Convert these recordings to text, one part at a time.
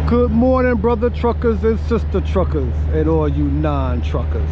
Good morning, brother truckers and sister truckers, and all you non-truckers.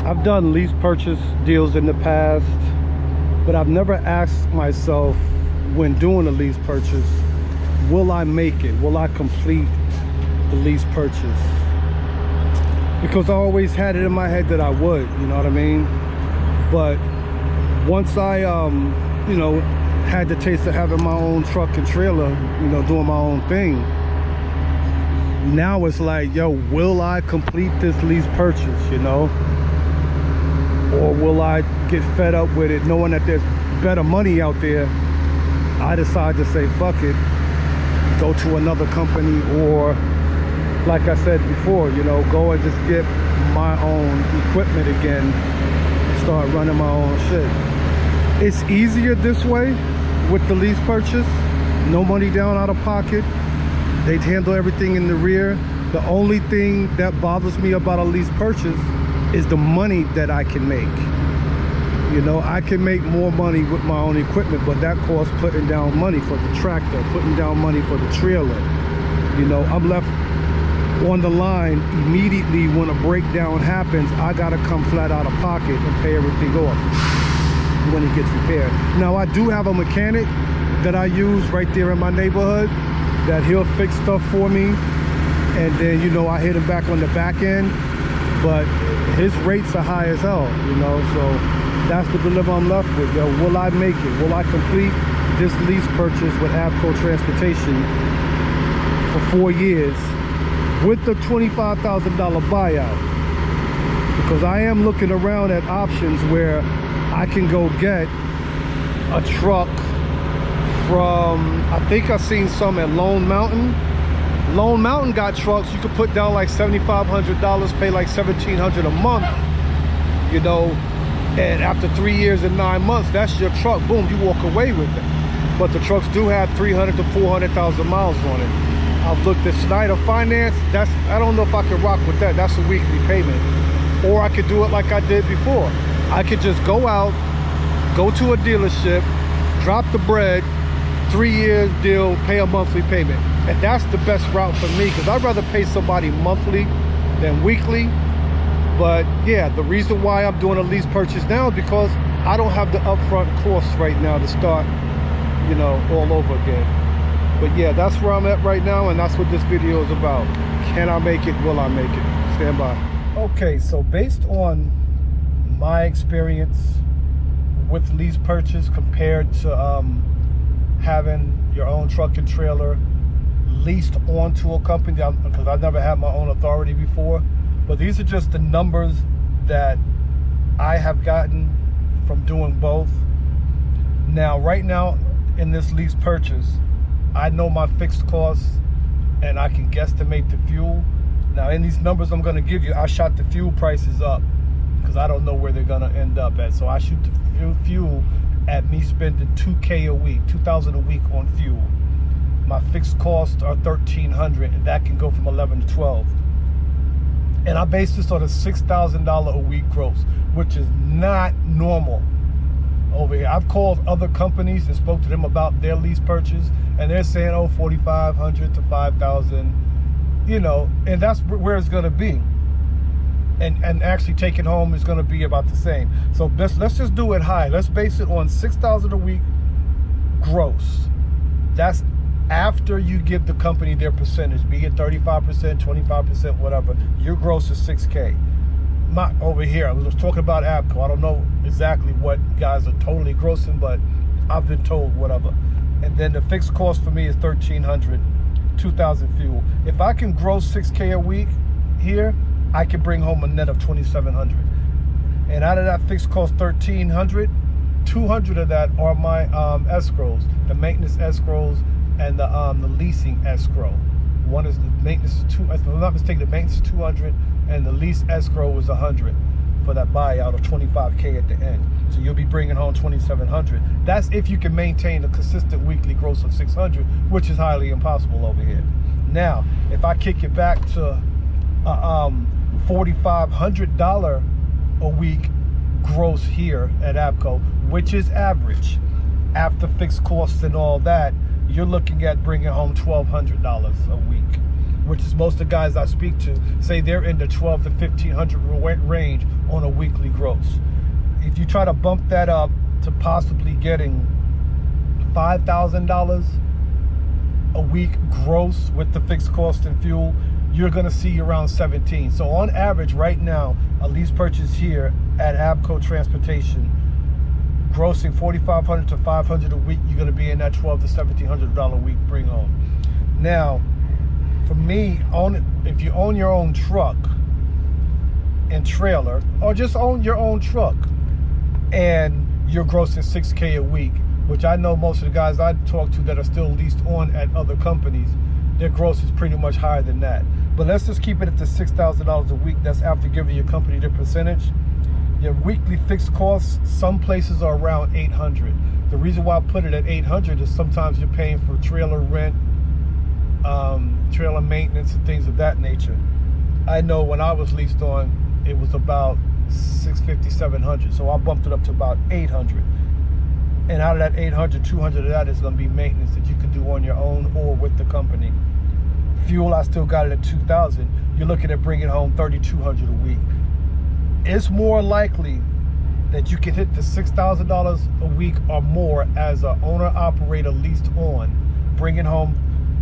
I've done lease purchase deals in the past, but I've never asked myself when doing a lease purchase, will I make it? Will I complete the lease purchase? Because I always had it in my head that I would, you know what I mean? But once I, had the taste of having my own truck and trailer, doing my own thing, now it's like, yo, will I complete this lease purchase, Or will I get fed up with it knowing that there's better money out there? I decide to say, fuck it, go to another company, or like I said before, go and just get my own equipment again, start running my own shit. It's easier this way with the lease purchase. No money down out of pocket. They handle everything in the rear. The only thing that bothers me about a lease purchase is the money that I can make. I can make more money with my own equipment, but that costs putting down money for the tractor, putting down money for the trailer. I'm left on the line immediately when a breakdown happens. I gotta come flat out of pocket and pay everything off when it gets repaired. Now, I do have a mechanic that I use right there in my neighborhood that he'll fix stuff for me, and then I hit him back on the back end, but his rates are high as hell, so that's the dilemma I'm left with. Will I make it? Will I complete this lease purchase with ABCO Transportation for 4 years with the $25,000 buyout? Because I am looking around at options where I can go get a truck from, I think I've seen some at Lone Mountain. Lone Mountain got trucks you could put down like $7,500, pay like $1,700 a month, and after 3 years and 9 months, that's your truck. Boom, you walk away with it. But the trucks do have 300 to 400,000 miles on it. I've looked at Snyder Finance. I don't know if I can rock with that. That's a weekly payment. Or I could do it like I did before. I could just go out, go to a dealership, drop the bread, 3 years deal, pay a monthly payment. And that's the best route for me, because I'd rather pay somebody monthly than weekly. But yeah, the reason why I'm doing a lease purchase now is because I don't have the upfront costs right now to start, all over again. But yeah, that's where I'm at right now, and that's what this video is about. Can I make it? Will I make it? Stand by. Okay, so based on my experience with lease purchase compared to having your own truck and trailer leased onto a company, because I've never had my own authority before, but these are just the numbers that I have gotten from doing both. Now, right now in this lease purchase, I know my fixed costs and I can guesstimate the fuel. Now, in these numbers I'm going to give you, I shot the fuel prices up because I don't know where they're going to end up at. So I shoot the fuel at me spending $2,000 a week, $2,000 a week on fuel. My fixed costs are $1,300, and that can go from 11 to 12. And I base this on a $6,000 a week gross, which is not normal over here. I've called other companies and spoke to them about their lease purchase, and they're saying, oh, $4,500 to $5,000, and that's where it's going to be. And actually taking home is going to be about the same. So let's just do it high. Let's base it on $6,000 a week gross. That's after you give the company their percentage, be it 35%, 25%, whatever. Your gross is $6,000. Not over here. I was talking about ABCO. I don't know exactly what guys are totally grossing, but I've been told whatever. And then the fixed cost for me is $1,300, $2,000 fuel. If I can gross $6,000 a week here, I can bring home a net of $2,700. And out of that fixed cost $1,300, $200 of that are my escrows, the maintenance escrows, and the leasing escrow. One is the maintenance, if I'm not mistaken, the maintenance is 200, and the lease escrow was 100 for that buyout of 25K at the end. So you'll be bringing home 2,700. That's if you can maintain a consistent weekly gross of 600, which is highly impossible over here. Now, if I kick it back to $4,500 a week gross here at ABCO, which is average, after fixed costs and all that, you're looking at bringing home $1,200 a week, which is most of the guys I speak to say they're in the $1,200 to $1,500 range on a weekly gross. If you try to bump that up to possibly getting $5,000 a week gross with the fixed cost and fuel, you're gonna see around 17. So on average right now, a lease purchase here at ABCO Transportation, grossing $4,500 to $500 a week, you're gonna be in that $1,200 to $1,700 a week bring home. Now, for me, if you own your own truck and trailer, or just own your own truck, and you're grossing $6K a week, which I know most of the guys I talk to that are still leased on at other companies, their gross is pretty much higher than that. But let's just keep it at the $6,000 a week. That's after giving your company the percentage. Your weekly fixed costs, some places are around 800. The reason why I put it at 800 is sometimes you're paying for trailer rent, trailer maintenance and things of that nature. I know when I was leased on, it was about 650, 700. So I bumped it up to about 800. And out of that 800, 200 of that is gonna be maintenance that you can do on your own or with the company. Fuel, I still got it at 2,000. You're looking at bringing home 3,200 a week. It's more likely that you can hit the $6,000 a week or more as an owner-operator leased on, bringing home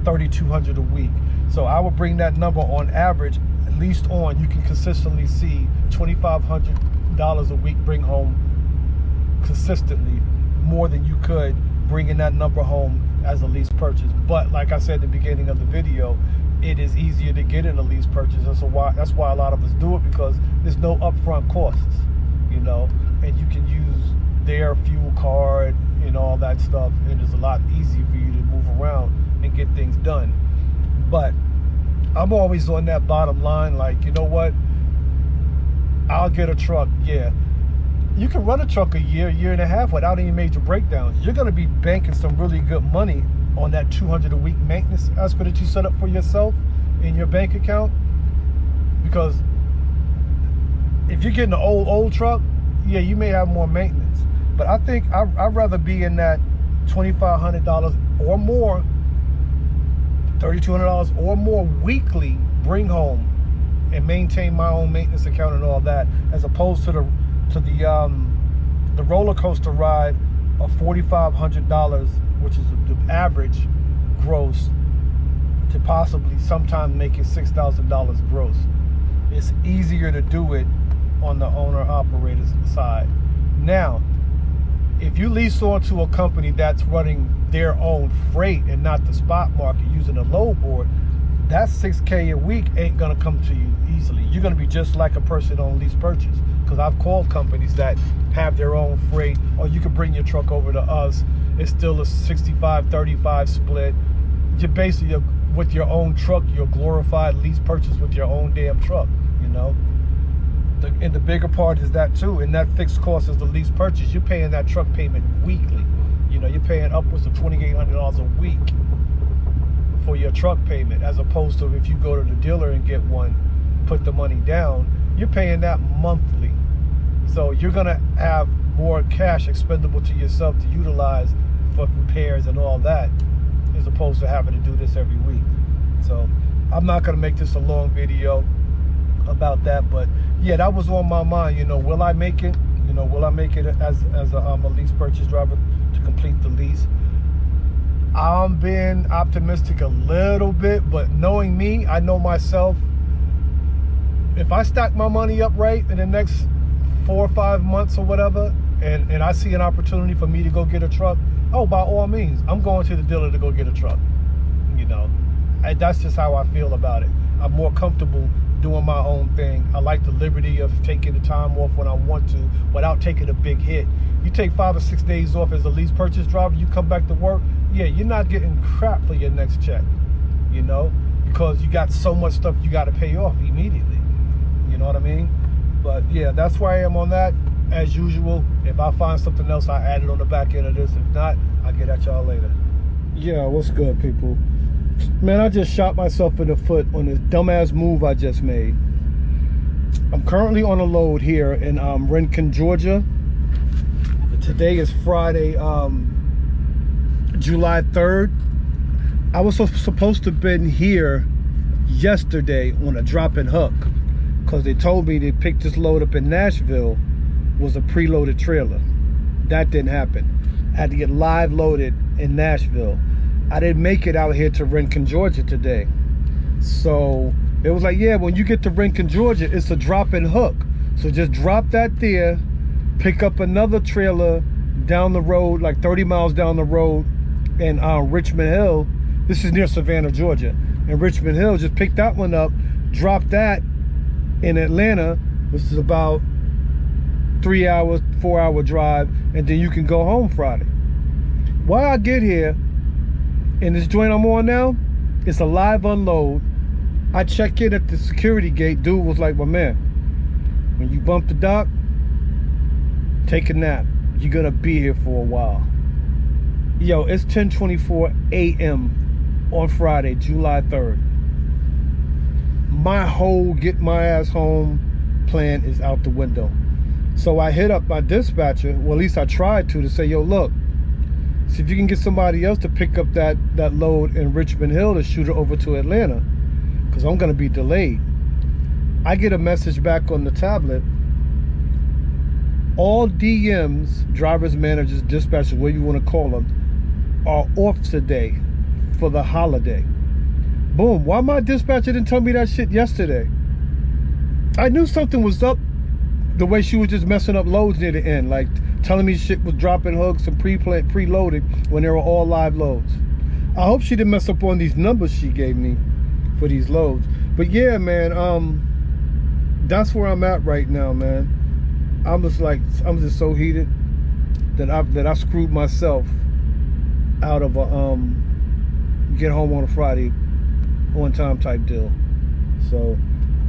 3,200 a week. So I would bring that number on average, leased on, you can consistently see $2,500 a week bring home consistently, more than you could bringing that number home as a lease purchase. But like I said at the beginning of the video, it is easier to get in a lease purchase. That's why a lot of us do it, because there's no upfront costs, you know, and you can use their fuel card and all that stuff, and it's a lot easier for you to move around and get things done. But I'm always on that bottom line, like, you know what, I'll get a truck. Yeah, you can run a truck a year and a half without any major breakdowns. You're gonna be banking some really good money on that 200 a week maintenance escrow that you set up for yourself in your bank account. Because if you're getting an old truck, yeah, you may have more maintenance. But I think I'd rather be in that $2,500 or more, $3,200 or more weekly bring home and maintain my own maintenance account and all that, as opposed to the roller coaster ride of $4,500, which is the average gross, to possibly sometimes making $6,000 gross. It's easier to do it on the owner-operator's side. Now, if you lease on to a company that's running their own freight and not the spot market using a load board, that $6K a week ain't gonna come to you easily. You're gonna be just like a person on lease purchase, because I've called companies that have their own freight, or you can bring your truck over to us. It's still a 65-35 split. You're basically with your own truck, your glorified lease purchase with your own damn truck, you know. And the bigger part is that too, and that fixed cost is the lease purchase. You're paying that truck payment weekly. You know, you're paying upwards of $2,800 a week for your truck payment, as opposed to if you go to the dealer and get one, put the money down, you're paying that monthly. So you're gonna have more cash expendable to yourself to utilize for repairs and all that, as opposed to having to do this every week. So I'm not gonna make this a long video about that, but yeah, that was on my mind. You know, will I make it? You know, will I make it as a lease purchase driver to complete the lease? I'm being optimistic a little bit, but knowing me, I know myself. If I stack my money up right in the next 4 or 5 months or whatever, and I see an opportunity for me to go get a truck, oh, by all means, I'm going to the dealer to go get a truck. You know, and that's just how I feel about it. I'm more comfortable doing my own thing. I like the liberty of taking the time off when I want to without taking a big hit. You take 5 or 6 days off as a lease purchase driver, you come back to work, yeah, you're not getting crap for your next check, you know, because you got so much stuff you got to pay off immediately. You know what I mean? But yeah, that's where I am on that. As usual, if I find something else, I add it on the back end of this. If not, I'll get at y'all later. Yeah, what's good, people? Man, I just shot myself in the foot on this dumbass move I just made. I'm currently on a load here in Rincon, Georgia. Today is Friday, July 3rd. I was supposed to have been here yesterday on a drop and hook because they told me they picked this load up in Nashville was a preloaded trailer. That didn't happen. I had to get live loaded in Nashville. I didn't make it out here to Rincon, Georgia today. So it was like, yeah, when you get to Rincon, Georgia, it's a drop and hook. So just drop that there, pick up another trailer down the road, like 30 miles down the road in Richmond Hill. This is near Savannah, Georgia. In Richmond Hill, just pick that one up, drop that in Atlanta, which is about 3 hours, 4 hour drive, and then you can go home Friday. While I get here, in this joint I'm on now, it's a live unload. I check in at the security gate. Dude was like, my man, when you bump the dock, take a nap. You're gonna be here for a while. Yo, it's 10:24 a.m. on Friday, July 3rd. My whole get my ass home plan is out the window. So I hit up my dispatcher, well, at least I tried to say, yo, look, see if you can get somebody else to pick up that load in Richmond Hill to shoot it over to Atlanta, because I'm gonna be delayed. I get a message back on the tablet. All DMs, drivers, managers, dispatchers, whatever you want to call them, are off today for the holiday. Boom. Why my dispatcher didn't tell me that shit yesterday? I knew something was up the way she was just messing up loads near the end, like telling me shit was dropping hooks and preloaded when they were all live loads. I hope she didn't mess up on these numbers she gave me for these loads. But yeah, man, that's where I'm at right now, man. I'm just so heated that I screwed myself out of a get home on a Friday on time type deal. So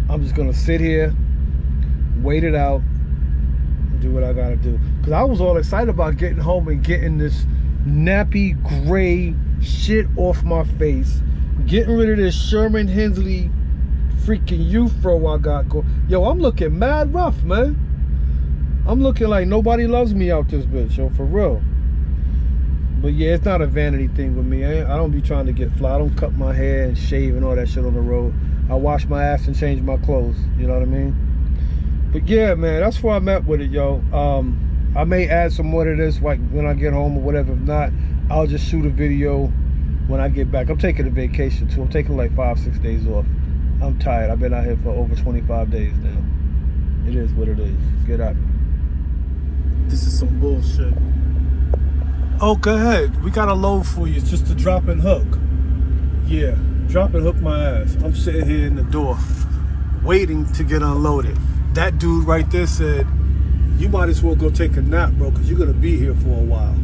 I'm just gonna sit here, wait it out, and do what I gotta do. Cause I was all excited about getting home and getting this nappy gray shit off my face, getting rid of this Sherman Hensley freaking U-Fro I got going. Yo, I'm looking mad rough, man. I'm looking like nobody loves me out this bitch, yo, for real. But yeah, it's not a vanity thing with me. I don't be trying to get fly. I don't cut my hair and shave and all that shit on the road. I wash my ass and change my clothes. You know what I mean? But yeah, man, that's where I'm at with it, yo. I may add some more to this like when I get home or whatever. If not, I'll just shoot a video when I get back. I'm taking a vacation too. I'm taking like 5-6 days off. I'm tired. I've been out here for over 25 days now. It is what it is. Get out. This is some bullshit. Oh, go ahead. We got a load for you. It's just a drop and hook. Yeah, drop and hook my ass. I'm sitting here in the door waiting to get unloaded. That dude right there said, you might as well go take a nap, bro, because you're going to be here for a while.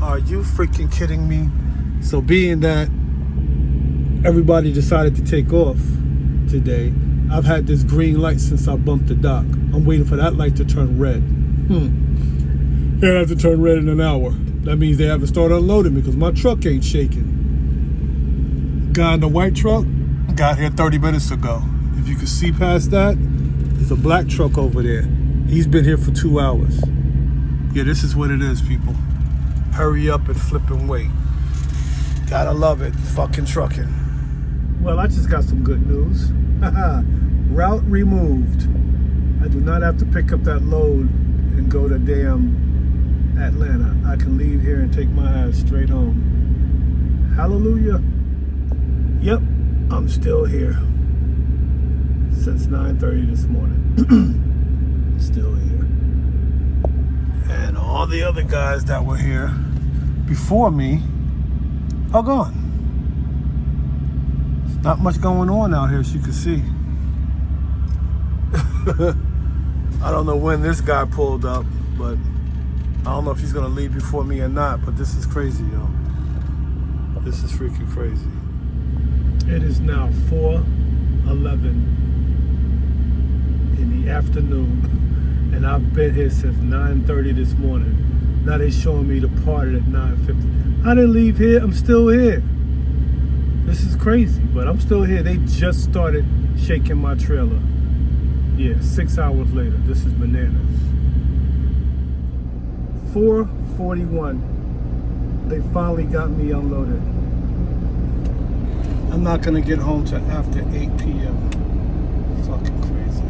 Are you freaking kidding me? So being that everybody decided to take off today, I've had this green light since I bumped the dock. I'm waiting for that light to turn red. It has to turn red in an hour. That means they haven't started unloading me because my truck ain't shaking. Guy in the white truck got here 30 minutes ago. If you can see past that, there's a black truck over there. He's been here for 2 hours. Yeah, this is what it is, people. Hurry up and flip and wait. Gotta love it, fucking trucking. Well, I just got some good news. Route removed. I do not have to pick up that load and go to damn Atlanta. I can leave here and take my ass straight home. Hallelujah. Yep, I'm still here. Since 9:30 this morning. Still here. And all the other guys that were here before me are gone. There's not much going on out here, as you can see. I don't know when this guy pulled up, but I don't know if he's gonna leave before me or not, but this is crazy, yo. This is freaking crazy. It is now 4:11 in the afternoon, and I've been here since 9:30 this morning. Now they showing me the party at 9:50. I didn't leave here. I'm still here. This is crazy, but I'm still here. They just started shaking my trailer. Yeah, 6 hours later. This is bananas. 4:41. They finally got me unloaded. I'm not gonna get home till after 8 p.m. Fucking crazy.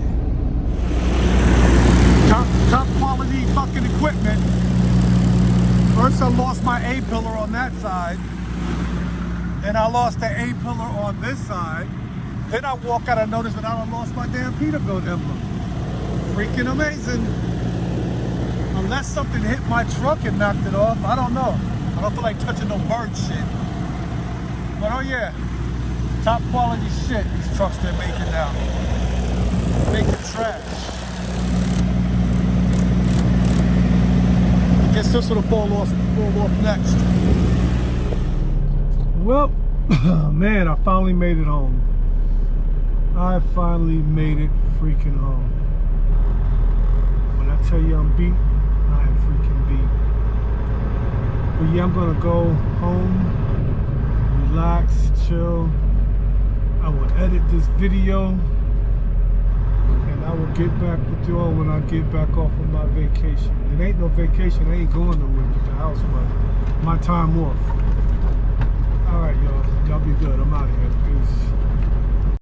Top quality fucking equipment. First I lost my A-pillar on that side. Then I lost the A-pillar on this side. Then I walk out and notice that I lost my damn Peterbilt emblem. Freaking amazing. Unless something hit my truck and knocked it off, I don't know. I don't feel like touching no bird shit. But oh yeah, top quality shit these trucks they're making now. Making trash. I guess this will fall off next. Well, man, I finally made it home. I finally made it freaking home. When I tell you I'm beat, I am freaking beat. But yeah, I'm gonna go home, relax, chill. I will edit this video, and I will get back with you all when I get back off of my vacation. It ain't no vacation, I ain't going nowhere with the house, but my time off. All right, y'all be good. I'm out of here.